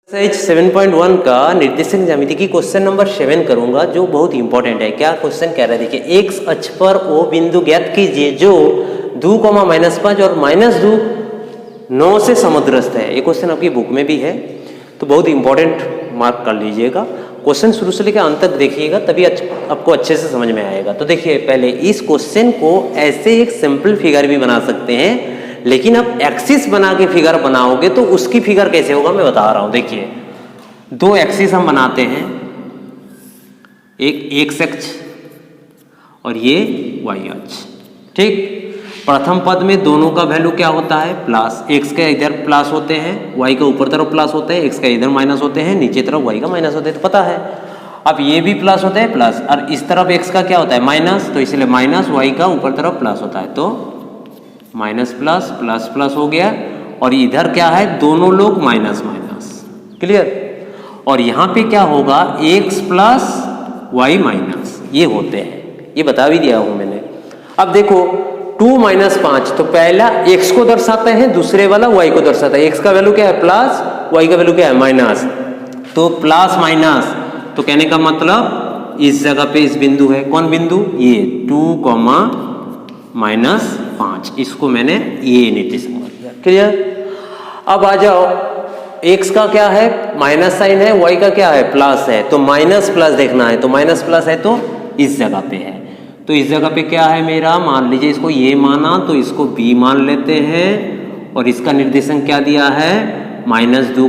Exercise 7.1 का निर्देशांक ज्यामिति की क्वेश्चन नंबर 7 करूंगा जो बहुत इंपॉर्टेंट है। क्या क्वेश्चन कह रहा है देखिए, एक्स अक्ष पर ओ बिंदु ज्ञात कीजिए जो 2,-5 और -2,9 से समुद्रस्थ है। ये क्वेश्चन आपकी बुक में भी है तो बहुत इंपॉर्टेंट मार्क कर लीजिएगा। क्वेश्चन शुरू से लेकर अंत तक देखिएगा तभी आपको अच्छे से समझ में आएगा। तो देखिए, पहले इस क्वेश्चन को ऐसे एक सिंपल फिगर भी बना सकते हैं, लेकिन अब एक्सिस बना के फिगर बनाओगे तो उसकी फिगर कैसे होगा मैं बता रहा हूं। देखिए, दो एक्सिस हम बनाते हैं, एक एक्स अक्ष और ये वाई अक्ष। ठीक, प्रथम पद में दोनों का वैल्यू क्या होता है? प्लस। एक्स का इधर प्लस होते हैं, वाई का ऊपर तरफ प्लस होते हैं, एक्स का इधर माइनस होते हैं, नीचे तरफ वाई का माइनस होते हैं, तो पता है। अब ये भी प्लस होते हैं, प्लस, और इस तरफ एक्स का क्या होता है? माइनस, तो इसलिए माइनस, वाई का ऊपर तरफ प्लस होता है, तो माइनस प्लस प्लस प्लस हो गया। और इधर क्या है? दोनों लोग माइनस माइनस। क्लियर? और यहां पे क्या होगा? एक्स प्लस वाई माइनस, ये होते हैं, ये बता भी दिया हूं मैंने। अब देखो 2 - 5, तो पहला एक्स को दर्शाते हैं, दूसरे वाला वाई को दर्शाता है। एक्स का वैल्यू क्या है? प्लस, वाई का वैल्यू क्या है? माइनस। तो प्लस माइनस, तो कहने का मतलब इस जगह पे इस बिंदु है। कौन बिंदु? ये 2, -5, इसको मैंने ये निर्देशांक कर दिया। क्लियर? अब आ जाओ, x का क्या है? माइनस साइन है, y का क्या है? प्लस है, तो माइनस प्लस देखना है, तो माइनस प्लस है तो इस जगह पे है। तो इस जगह पे क्या है मेरा? मान लीजिए इसको ये माना तो इसको b मान लेते हैं, और इसका निर्देशांक क्या दिया है? -2,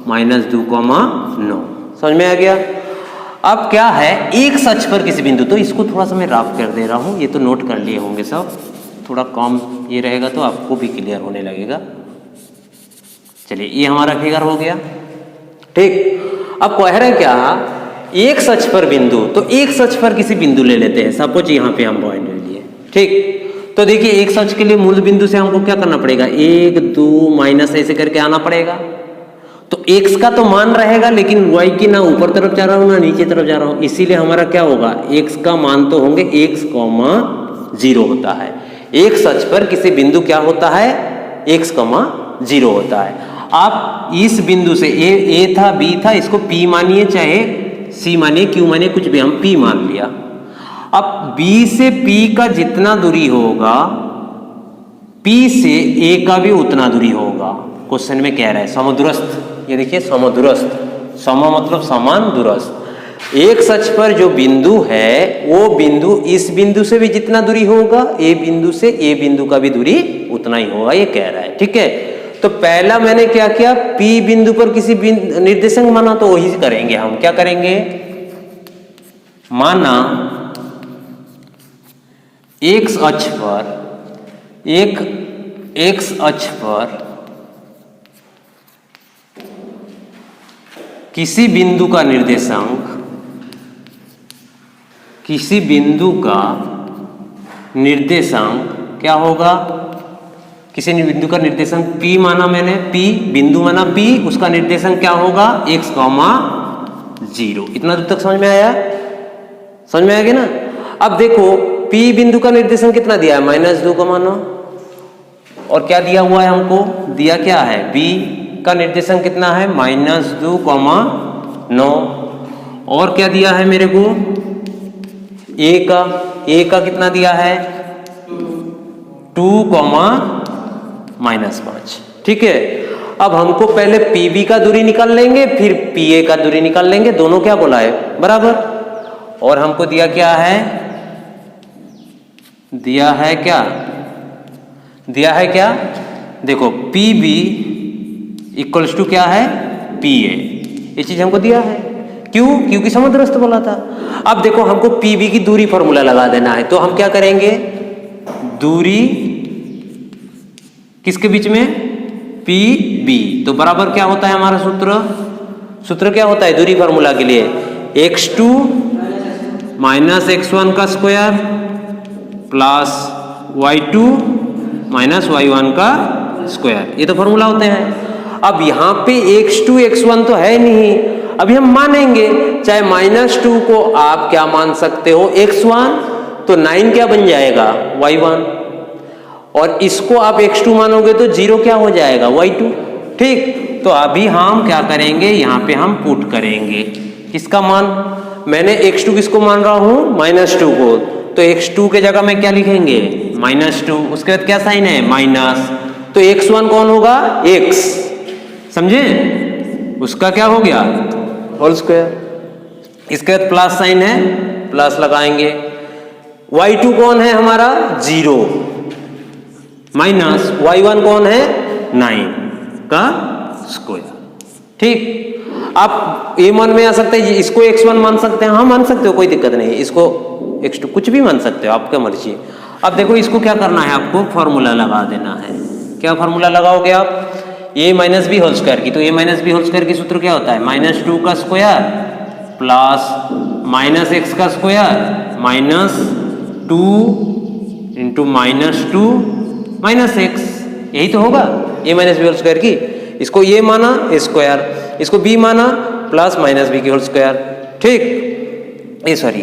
-2,9। समझ में आ गया? अब क्या है? एक अक्ष पर किसी बिंदु, तो इसको थोड़ा सा मैं रफ कर दे रहा हूं, ये तो नोट कर लिए होंगे सब, थोड़ा कम ये रहेगा तो आपको भी क्लियर होने लगेगा। चलिए, ये हमारा फिगर हो गया। ठीक, अब कह रहे हैं क्या? एक अक्ष पर बिंदु, तो एक अक्ष पर किसी बिंदु ले लेते हैं। सपोज यहां पे हम पॉइंट ले लिए। ठीक, तो देखिए एक अक्ष के लिए मूल बिंदु से हमको क्या करना पड़ेगा? 1, 2, माइनस ऐसे करके आना पड़ेगा। तो x का तो मान रहेगा, लेकिन y की ना ऊपर तरफ जा रहा हूं ना नीचे तरफ जा रहा हूं, इसीलिए हमारा क्या होगा? x का मान तो होंगे x, 0 होता है। x अक्ष पर किसी बिंदु क्या होता है? x, 0 होता है। आप इस बिंदु से a था, b था, इसको p मानिए, चाहे c मानिए, q मानिए, कुछ भी, हम p मान लिया। अब b से p का जितना दूरी होगा, p से a का भी उतना दूरी होगा। क्वेश्चन में कह रहा है समुद्रस्थ, ये देखिए समुद्रस्थ, सम मतलब समान, दूरस्थ। एक अक्ष पर जो बिंदु है वो बिंदु इस बिंदु से भी जितना दूरी होगा, ए बिंदु से ए बिंदु का भी दूरी उतना ही होगा, ये कह रहा है। ठीक है, तो पहला मैंने क्या किया? P बिंदु पर किसी निर्देशांक माना, तो वही करेंगे हम। क्या करेंगे? माना एक्स अक्ष पर, एक्स अक्ष पर किसी बिंदु का निर्देशांक, किसी बिंदु का निर्देशांक क्या होगा? किसी बिंदु का निर्देशांक P माना मैंने, P बिंदु माना P, उसका निर्देशांक क्या होगा? x, 0। इतना दूर तक समझ में आया? समझ में आ गया ना? अब देखो P बिंदु का निर्देशांक कितना दिया है? -2,9। और क्या दिया हुआ है हमको? दिया क्या है? B का निर्देशांक कितना है? -2,9। और क्या दिया है मेरे को? a का कितना दिया है? 2, -5। ठीक है, अब हमको पहले pb का दूरी निकाल लेंगे, फिर pa का दूरी निकाल लेंगे, दोनों क्या बोला है? बराबर। और हमको दिया क्या है? दिया है क्या? दिया है क्या? देखो pb इक्वल्स टू क्या है? pa, ये चीज हमको दिया है। क्यों? क्योंकि समुद्रस्थ बोला था। अब देखो हमको pb की दूरी फॉर्मूला लगा देना है, तो हम क्या करेंगे? दूरी किसके बीच में? pb, तो बराबर क्या होता है हमारा सूत्र? सूत्र क्या होता है दूरी फॉर्मूला के लिए? x2 - x1 का स्क्वायर प्लस y2 - y1 का स्क्वायर, ये तो फॉर्मूला होते हैं। अब यहाँ पे x2 x1 तो है नहीं, अभी हम मानेंगे, चाहे -2 को आप क्या मान सकते हो? x1, तो 9 क्या बन जाएगा? y1। और इसको आप x2 मानोगे तो 0 क्या हो जाएगा? y2। ठीक, तो अभी हम क्या करेंगे, यहाँ पे हम पुट करेंगे किसका मान, मैंने x2 किसको मान रहा हूँ, -2 को, तो x2 के जगह में क्या लिखेंगे, -2, उसके बाद क्या साइन है, माइनस, तो x1 कौन होगा, x, समझे, उसका क्या हो गया, होल स्क्वायर, इसके बाद प्लस साइन है, प्लस लगाएंगे, y2 कौन है हमारा, 0, माइनस y1 कौन है, 9 का स्क्वायर। ठीक, आप ये मान में आ सकते हैं, इसको x1 मान सकते हैं, हाँ मान सकते हो, कोई दिक्कत नहीं, इसको x2 कुछ भी मान सकते हो, आपका मर्जी। अब देखो इसको क्या करना है, आपको फॉर्मूला लगा देना है। क्या फॉर्मूला लगाओगे आप, a minus b whole square की, तो a minus b whole square की सूत्र क्या होता है, -2 का स्क्वायर प्लस -x का स्क्वायर माइनस 2 इंटू -2 -x, यही तो होगा a minus b whole square की। इसको ये माना a स्क्वायर, इसको b माना प्लस माइनस बी की होल स्क्वायर, ठीक, ये सॉरी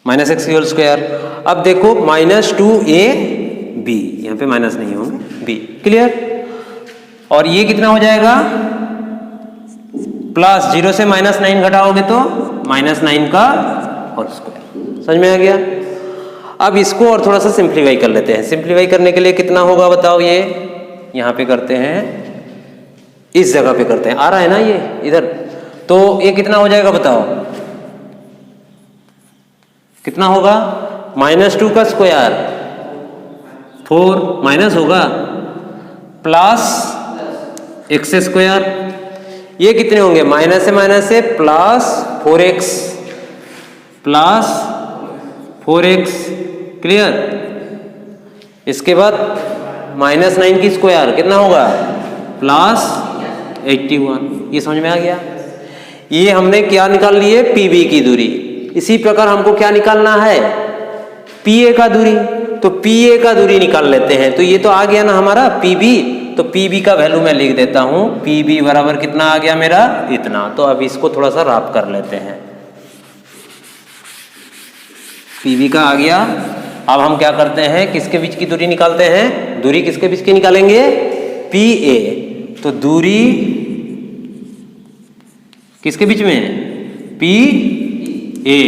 -x की होल स्क्वायर। अब देखो -2ab, यहाँ पे माइनस नहीं होंगे, b, क्लियर, और ये कितना हो जाएगा, प्लस 0 से -9 घटाओगे तो -9 का होल स्क्वायर, समझ में आ गया। अब इसको और थोड़ा सा सिंप्लीफाई कर लेते हैं। सिंप्लीफाई करने के लिए कितना होगा बताओ, ये यहाँ पे करते हैं, इस जगह पे करते हैं, आ रहा है ना ये इधर, तो ये कितना हो जाएगा बताओ, कितना होगा, -2 का स्क्वायर 4 माइनस होगा प्लस x स्क्वायर, ये कितने होंगे, माइनस से plus 4x plus 4x, clear, इसके बाद -9 की स्क्वायर कितना होगा, प्लस 81, ये समझ में आ गया। ये हमने क्या निकाल लिए, PB की दूरी। इसी प्रकार हमको क्या निकालना है, PA का दूरी, तो PA का दूरी निकाल लेते हैं। तो ये तो आ गया ना हमारा PB, तो PB का वैल्यू मैं लिख देता हूं, PB बराबर कितना आ गया मेरा, इतना। तो अब इसको थोड़ा सा रफ कर लेते हैं, PB का आ गया। अब हम क्या करते हैं, किसके बीच की दूरी निकालते हैं, दूरी किसके बीच की निकालेंगे, PA, तो दूरी किसके बीच में, PA,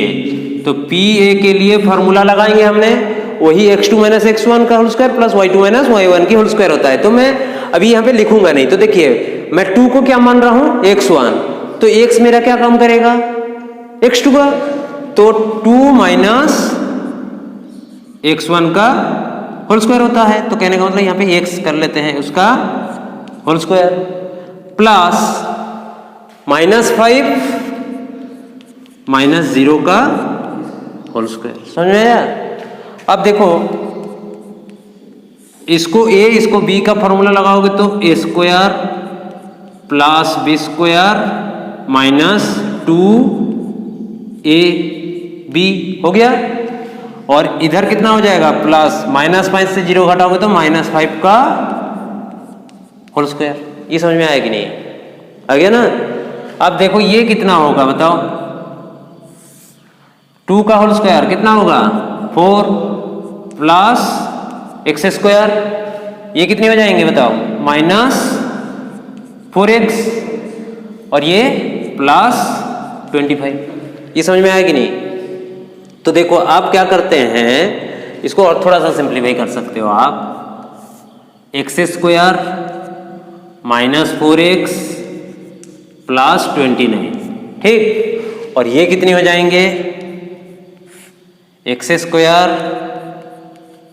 तो PA के लिए फॉर्मूला लगाएंगे हमने, वही x2 माइनस x1 का whole square plus y2 minus y1 की होल स्क्वायर होता है। तो मैं अभी यहाँ पे लिखूंगा नहीं, तो देखिए मैं 2 को क्या मान रहा हूं, x1, तो x मेरा क्या काम करेगा, x2 का, तो 2 माइनस x1 का होल स्क्वायर होता है, तो कहने का मतलब यहाँ पे x कर लेते हैं, उसका होल स्क्वायर प्लस -5 -0 का होल स्क्वायर, समझ में आया। अब देखो इसको a इसको b का फॉर्मूला लगाओगे तो a square plus b square minus 2ab हो गया, और इधर कितना हो जाएगा, प्लस -5 से 0 घटाओगे तो -5 का होल स्क्वायर। ये समझ में आया कि नहीं, आ गया ना। अब देखो ये कितना होगा बताओ, 2 का होल स्क्वायर कितना होगा, 4 प्लस x स्क्वायर, ये कितने हो जाएंगे बताओ, -4x, और ये प्लस 25। ये समझ में आया कि नहीं। तो देखो आप क्या करते हैं, इसको और थोड़ा सा सिंप्लीफाई कर सकते हो आप, x स्क्वायर -4x प्लस 29, ठीक, और ये कितनी हो जाएंगे, x square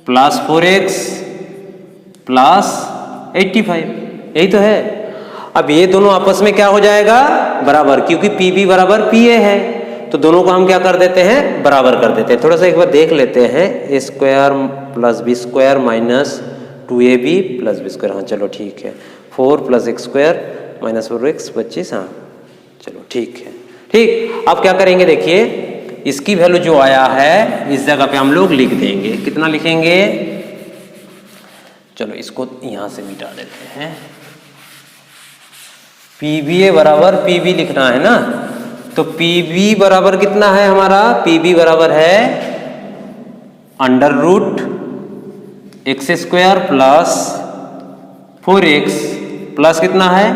plus 4x plus 85, यही तो है। अब ये दोनों आपस में क्या हो जाएगा, बराबर, क्योंकि PB बराबर PA है, तो दोनों को हम क्या कर देते हैं, बराबर कर देते हैं। थोड़ा सा एक बार देख लेते हैं, a square plus b square minus 2ab plus b square, हाँ चलो ठीक है, 4 plus x square minus 4x 25, हाँ चलो ठीक है, ठीक। अब क्या करेंगे, देखिए इसकी वैल्यू जो आया है इस जगह पे हम लोग लिख देंगे, कितना लिखेंगे, चलो इसको यहां से मिटा देते हैं, PBA बराबर PB लिखना है ना, तो PB बराबर कितना है हमारा, PB बराबर है under root x square plus 4x plus कितना है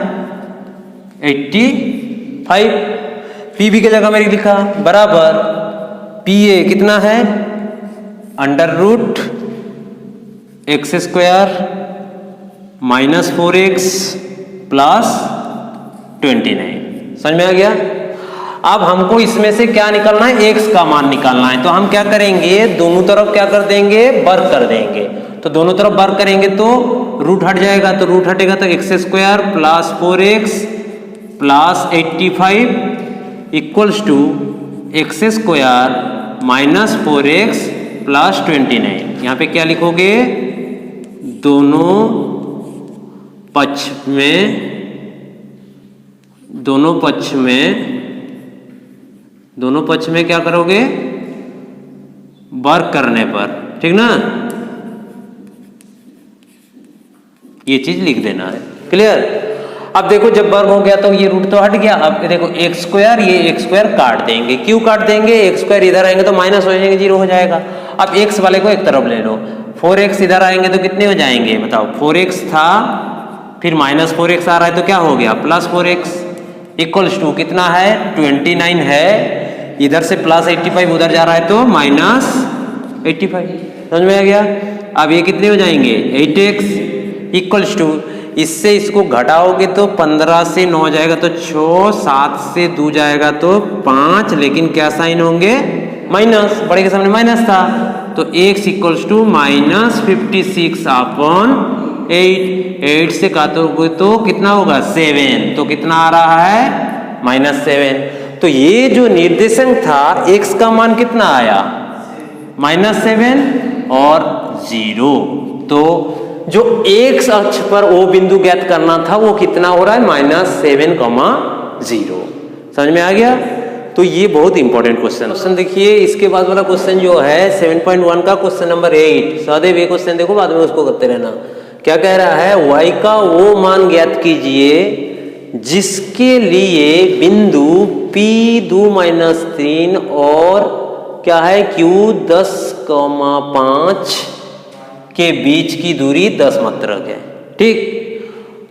85, पीबी की जगह मैंने लिखा बराबर पीए कितना है under root x square minus 4x plus 29। समझ में आ गया। अब हमको इसमें से क्या निकालना है, x का मान निकालना है। तो हम क्या करेंगे, दोनों तरफ क्या कर देंगे, वर्ग कर देंगे। तो दोनों तरफ वर्ग करेंगे तो रूट हट जाएगा, तो रूट हटेगा तो x square plus 4x plus 85 equals to x square minus 4x plus 29। यहाँ पे क्या लिखोगे, दोनों पक्ष में क्या करोगे, वर्ग करने पर, ठीक ना, ये चीज लिख देना है। क्लियर। अब देखो जब वर्ग हो गया तो ये रूट तो हट गया। अब देखो एक्स स्क्वायर, ये एक्स स्क्वायर काट देंगे। क्यों काट देंगे, एक्स स्क्वायर इधर आएंगे तो माइनस हो जाएंगे, 0 हो जाएगा। अब एक्स वाले को एक तरफ ले लो, 4x इधर आएंगे तो कितने हो जाएंगे बताओ, 4x था फिर माइनस 4x आ रहा है तो क्या हो गया प्लस 4x इक्वल्स टू कितना है 29 है, इधर से प्लस 85 उधर जा रहा है तो माइनस 85। समझ में आ गया। अब ये कितने हो जाएंगे 8x इक्वल्स टू, इससे इसको घटाओगे तो 15 से 9 हो जाएगा तो 6, 7 से 2 जाएगा तो 5, लेकिन क्या साइन होंगे माइनस, बड़े के सामने माइनस था तो x equals to minus 56 upon 8 से काटोगे तो कितना होगा 7, तो कितना आ रहा है -7। तो ये जो निर्देशांक था x का मान कितना आया -7 और 0। तो जो x अक्ष पर वो बिंदु ज्ञात करना था वो कितना हो रहा है -7,0। समझ में आ गया। तो ये बहुत इंपॉर्टेंट क्वेश्चन देखिए। इसके बाद वाला क्वेश्चन जो है 7.1 का क्वेश्चन नंबर 8, सदैव ये क्वेश्चन देखो, बाद में उसको करते रहना। क्या कह रहा है, y का वो मान ज्ञात कीजिए जिसके लिए बिंदु P2-3 और क्या है Q10,5 के बीच की दूरी 10 मात्रक है। ठीक,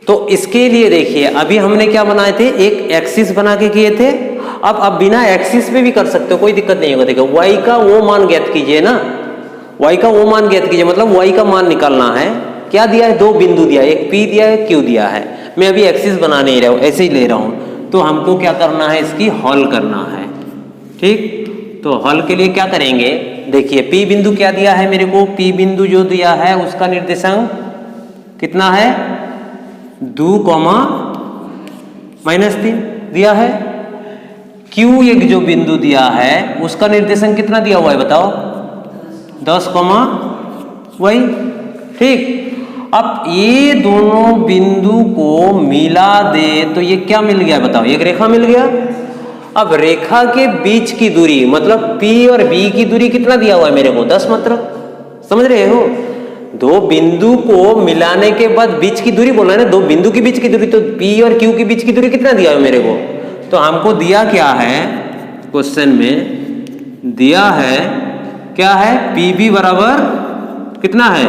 तो इसके लिए देखिए अभी हमने क्या बनाए थे, एक एक्सिस बना के किए थे। अब बिना एक्सिस पे भी कर सकते हो, कोई दिक्कत नहीं होगा। देखो y का वो मान ज्ञात कीजिए ना, y का वो मान ज्ञात कीजिए मतलब y का मान निकालना है। क्या दिया है, 2 बिंदु दिया है, एक P दिया है, Q दिया है। मैं अभी एक्सिस बना नहीं रहा हूं, ऐसे ही ले रहा हूं। तो हमको क्या करना है, इसकी हल करना है। ठीक, तो हल के लिए क्या करेंगे, देखिए P बिंदु क्या दिया है मेरे को, P बिंदु जो दिया है उसका निर्देशांक कितना है 2,-3 दिया है। Q एक जो बिंदु दिया है उसका निर्देशांक कितना दिया हुआ है बताओ 10, वही। ठीक, अब ये दोनों बिंदु को मिला दे तो ये क्या मिल गया बताओ, एक रेखा मिल गया। अब रेखा के बीच की दूरी मतलब P और B की दूरी कितना दिया हुआ है मेरे को 10 मात्रक। समझ रहे हो, 2 बिंदु को मिलाने के बाद बीच की दूरी बोलना है ना, 2 बिंदु के बीच की दूरी, तो P और Q के बीच की दूरी कितना दिया है मेरे को। तो हमको दिया क्या है, क्वेश्चन में दिया है क्या है, PB बराबर कितना है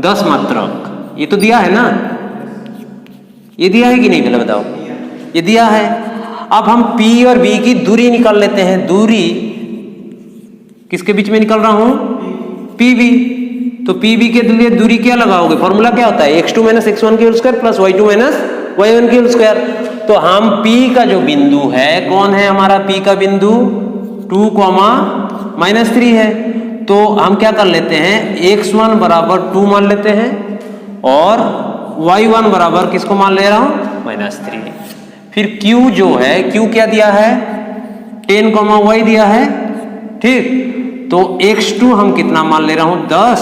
10 मात्रक। ये तो दिया है ना, ये दिया है कि नहीं पहले बताओ, ये दिया है। अब हम P और B की दूरी निकाल लेते हैं। दूरी किसके बीच में निकाल रहा हूं, PB। तो PB के लिए दूरी क्या लगाओगे, फॉर्मूला क्या होता है x2 - x1 की whole square plus y2 - y1 की होल स्क्वायर। तो हम P का जो बिंदु है, कौन है हमारा P का बिंदु 2,-3 है। तो हम क्या कर लेते हैं, x1 बराबर 2 मान लेते हैं और y1 बराबर किसको मान ले रहा हूं -3। फिर Q जो है, Q क्या दिया है 10, y दिया है। ठीक, तो x2 हम कितना मान ले रहा हूं 10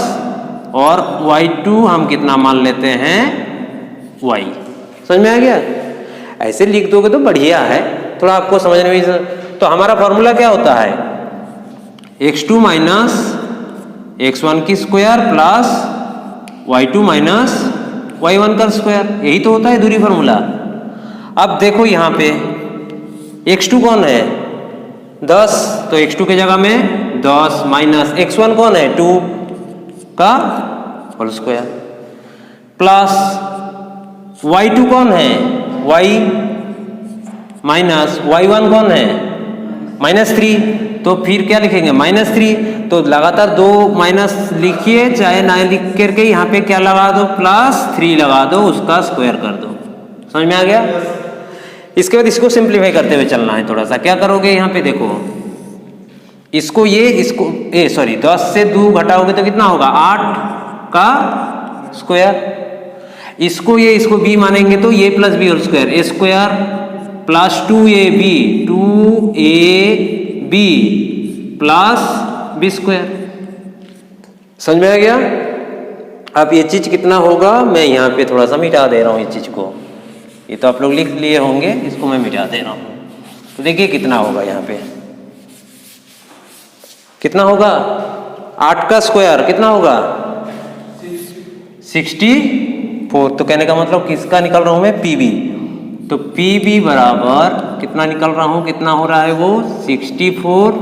और y2 हम कितना मान लेते हैं y। समझ में आ गया। ऐसे लिख दोगे तो बढ़िया है, थोड़ा आपको समझने में। तो हमारा फॉर्मूला क्या होता है, x2 - x1 की स्क्वायर प्लस y2 - y1 का स्क्वायर, यही तो होता है दूरी फॉर्मूला। अब देखो यहाँ पे x2 कौन है 10, तो x2 के जगह में 10 माइनस x1 कौन है 2 का होल स्क्वायर प्लस y2 कौन है, y माइनस y1 कौन है, -3, तो फिर क्या लिखेंगे -3, तो लगातार दो माइनस लिखिए, चाहे ना लिख करके यहाँ पे क्या लगा दो, +3 लगा दो, उसका स्क्वायर कर दो। समझ में आ गया? इसके बाद इसको सिंप्लीफाई करते हुए चलना है थोड़ा सा। क्या करोगे यहाँ पे देखो, इसको 10 से 2 घटाओगे तो कितना होगा, 8 का स्क्वायर। इसको b मानेंगे तो a + b whole square, a square plus 2ab plus b square. समझ में आ गया? अब ये चीज कितना होगा, मैं यहाँ पे थोड़ा सा मिटा दे रहा हूँ इस चीज को, ये तो आप लोग लिख लिए होंगे, इसको मैं मिटा दे रहा हूँ। तो देखिए कितना होगा, यहाँ पे कितना होगा, 8 का स्क्वायर कितना होगा, 64। तो कहने का मतलब किसका निकल रहा हूं मैं, PB। तो PB बराबर कितना निकल रहा हूं, कितना हो रहा है वो, 64।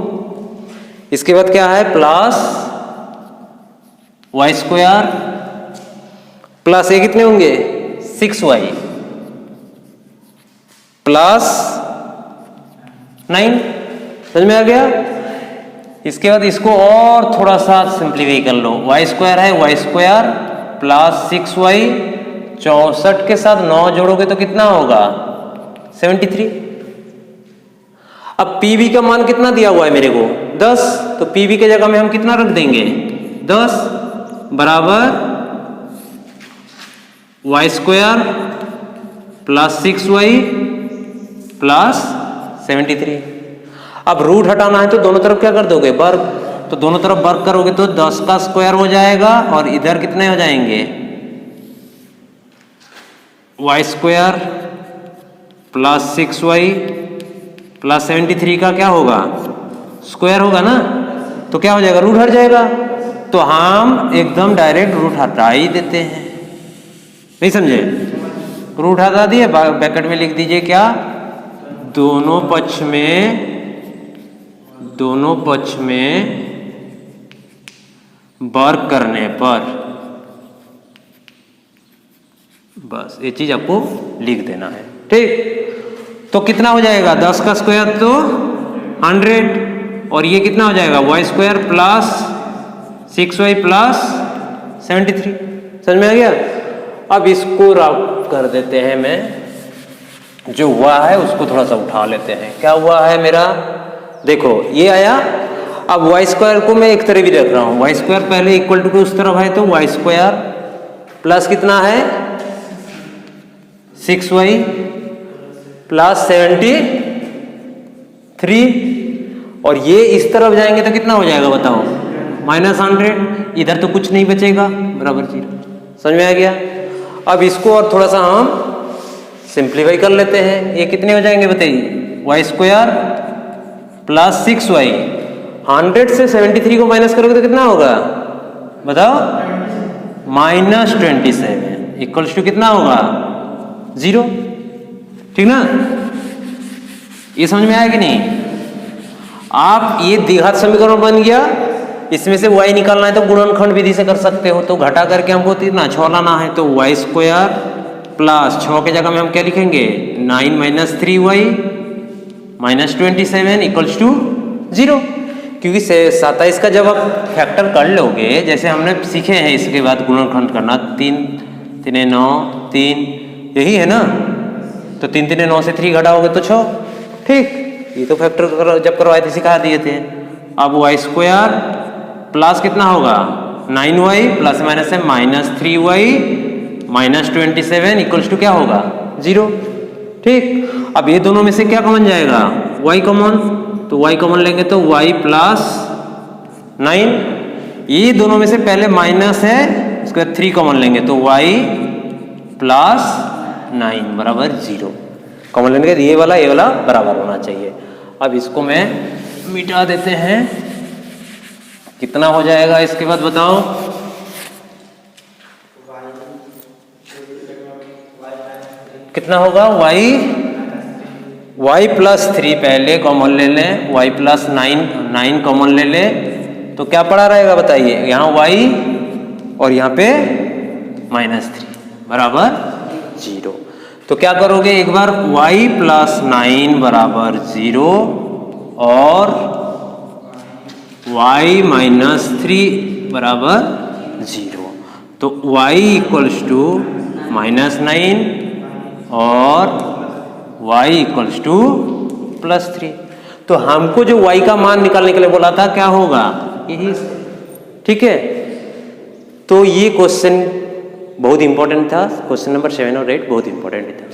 इसके बाद क्या है, प्लस y स्क्वायर प्लस ये कितने होंगे, 6y प्लस 9। समझ में आ गया? इसके बाद इसको और थोड़ा सा सिंप्लीफाई कर लो, y स्क्वायर है, y स्क्वायर प्लस 6y, 64 के साथ 9 जोड़ोगे तो कितना होगा, 73। अब PB का मान कितना दिया हुआ है मेरे को, 10, तो PB के जगह में हम कितना रख देंगे, 10 बराबर y square plus 6y plus 73। अब रूट हटाना है तो दोनों तरफ क्या कर दोगे, वर्ग। तो दोनों तरफ वर्ग करोगे तो 10 का स्क्वायर हो जाएगा, और इधर कितने हो जाएंगे, y square plus 6y plus 73 का क्या होगा, स्क्वायर होगा ना, तो क्या हो जाएगा, रूट हट जाएगा। तो हम एकदम डायरेक्ट रूट हटा ही देते हैं, नहीं समझे? रूट हटा दिए, ब्रैकेट में लिख दीजिए क्या, दोनों पक्ष में वर्ग करने पर, बस ये चीज आपको लिख देना है, ठीक। तो कितना हो जाएगा, 10 का स्क्वायर तो 100, और ये कितना हो जाएगा, y square plus 6y plus 73। समझ में आ गया? अब इसको रब कर देते हैं, मैं जो हुआ है उसको थोड़ा सा उठा लेते हैं। क्या हुआ है मेरा, देखो ये आया। अब y स्क्वायर को मैं एक तरह भी रख रहा हूँ, y स्क्वायर पहले इक्वल टू उस तरफ है, तो y स्क्वायर प्लस कितना है, 6y प्लस 73, और ये इस तरफ जाएंगे तो कितना हो जाएगा बताओ, -100। इधर तो कुछ नहीं बचेगा, बराबर 0। समझ में आ गया? अब इसको और थोड़ा सा हम सिंप्लीफाई कर लेते हैं। ये कितने हो जाएंगे बताइए, y स्क्वायर प्लस 6y, 100 से 73 को माइनस करोगे तो कितना होगा बताओ, -27 इक्वल्स टू कितना होगा, 0। ठीक ना? ये समझ में आया कि नहीं? आप ये द्विघात समीकरण बन गया, इसमें से y निकालना है तो गुणनखंड विधि से कर सकते हो। तो घटा करके हमको कितना 6 लाना है, तो y स्क्वायर प्लस 6 के जगह में हम क्या लिखेंगे, 9 - 3y -27 इक्वल्स टू 0। क्योंकि 27 का जब आप फैक्टर कर लोगे, जैसे हमने सीखे हैं इसके बाद गुणनखंड करना, 3 × 3 = 9, 3 यही है ना, तो 3 × 3 = 9 से 3 घटाओगे तो 6। ठीक, ये तो फैक्टर जब करवाए थे सिखा दिए थे। अब y स्क्वायर प्लस कितना होगा, 9y प्लस माइनस है -3y -27 इक्वल्स टू क्या होगा, 0। ठीक, अब ये दोनों में से क्या कॉमन जाएगा, y कॉमन, तो y कॉमन लेंगे तो y प्लस 9, ये दोनों में से पहले माइनस है, उसके बाद 3 कॉमन लेंगे तो y प्लस 9 बराबर 0। कॉमन लेने के ये वाला बराबर होना चाहिए। अब इसको मैं मिटा देते हैं, कितना हो जाएगा इसके बाद बताओ, कितना होगा, y प्लस 3 पहले कॉमन ले लें, y प्लस 9 कॉमन ले लें, तो क्या पड़ा रहेगा बताइए, यहाँ y और यहाँ पे -3 बराबर 0। तो क्या करोगे, एक बार y प्लस 9 बराबर 0 और y माइनस 3 बराबर 0। तो y इक्वल्स टू -9 और y इक्वल्स टू +3। तो हमको जो y का मान निकालने के लिए बोला था क्या होगा, यही, ठीक है। तो ये क्वेश्चन बहुत इंपॉर्टेंट था, क्वेश्चन नंबर 7 और 8 बहुत इंपॉर्टेंट था।